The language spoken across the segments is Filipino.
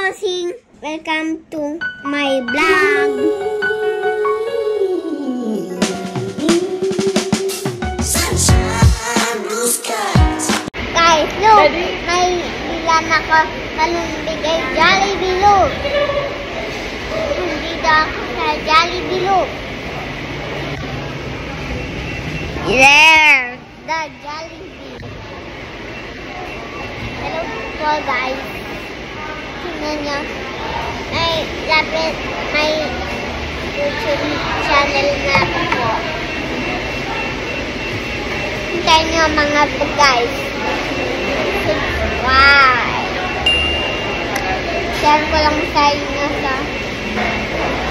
bossing! Welcome to my vlog! Guys, look! May bilan ako nalumbigay Jollibee, look! Nandito ako sa Jollibee, look! There! The Jollibee! Hello po, guys! Tingnan nyo. May YouTube channel na ako po. Hintayin nyo mga vlog, guys. Subscribe. Share ko lang sa inyo sa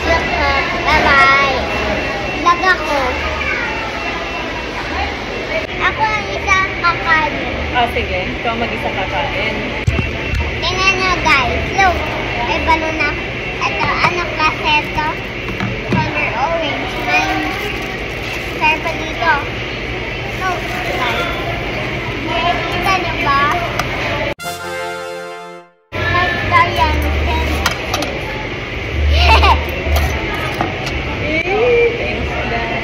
YouTube. Bye-bye. Vlog ako. Ako ang isa kakain. Sige. Ikaw mag-isa kakain. Tingnan nyo, guys. Look. May balon na. Ito, ano klase ito? Color orange. May sir pa dito. Look, guys. Kita nyo ba? Like daw yan. Thanks, Dad.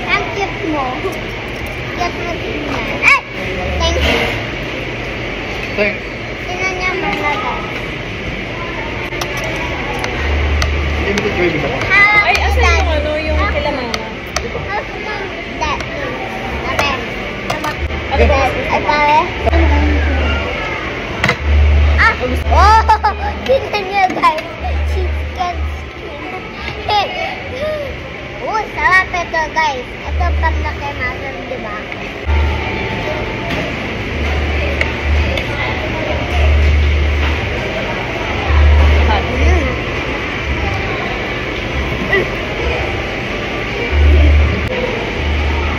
Ang cute mo. Cute mo tingnan. Ay! Thank you. Thanks. Tingnan niya mga guys. Limited gravy ba? Ay, asan yung ano, yung kila mama? That. Abe. Ano ba? Ay, pare. Oh! Tingnan niya guys. Chicken skin. Sarap ito guys. Ito pang nakimasan, di ba?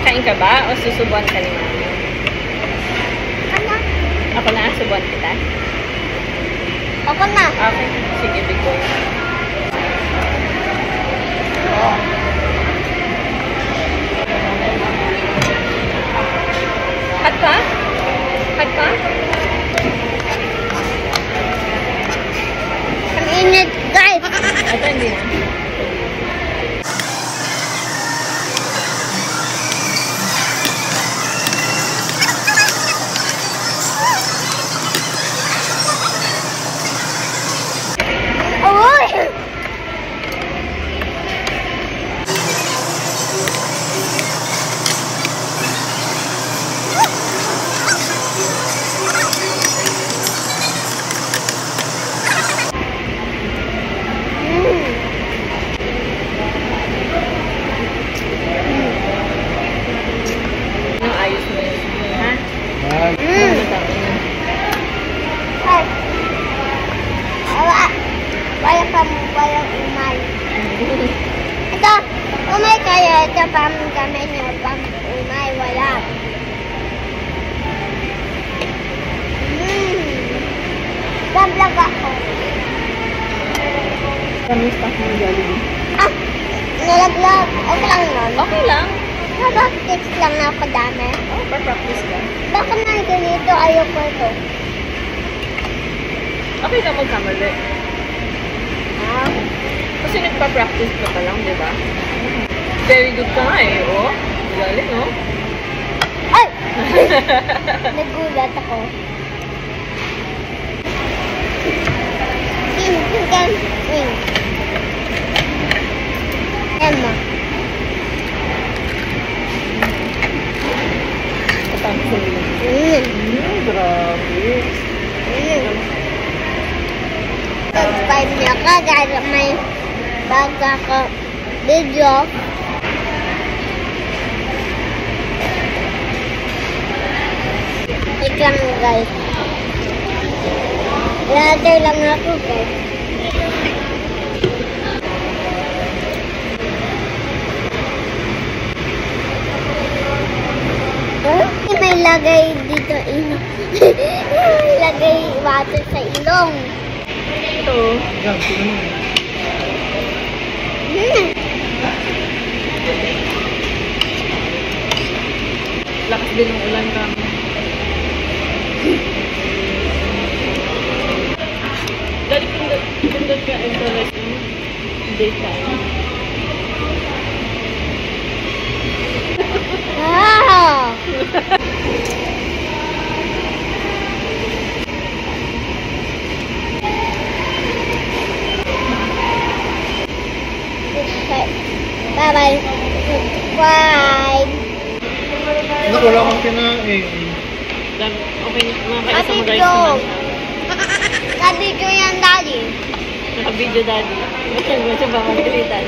Kain ka ba o susubuan ka ni mama? Ano? Ako na, subuan kita. Ako na. Okay, sige, bigoy. Hot pa? Hot pa? Ang init guys. Ito hindi na. Walang umay. Ito, umay kayo. Ito pam kami nyo. Pam umay, wala. Vlog ako. Kami staff ng Jollibee. Nalaglag. Okay lang nun. Okay lang. Practice lang na ako dami. Oh, practice ka. Bakit na ganito? Ayoko ito. Okay na magkamali. Kasi nagpa-practice ka pa lang, di ba? Very good ka nga eh, oh. Galing, oh. Ay! Nagulat ako. Chicken wing. Emma. Patang sa nila. Grabe. Subscribe niyo ka dahil may bago ako video. Wait lang guys. Ladder lang ako guys. May lagay dito ilong. May lagay water sa ilong. Ito. Yan, sino mo? din ng ulan kami. Dali pindot ka internet yung daytime. Wow! Bye-bye. Subscribe. Naku, wala akong kinain. Okay, mga kaisa Happy mag-rice joke. naman. Nabidyo yan, Daddy. Naka-video daddy. Mo siya ba magkalitan?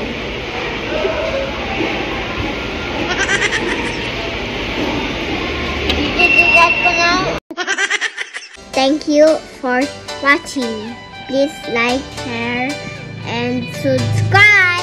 Didigat ko na. Thank you for watching. Please like, share, and subscribe.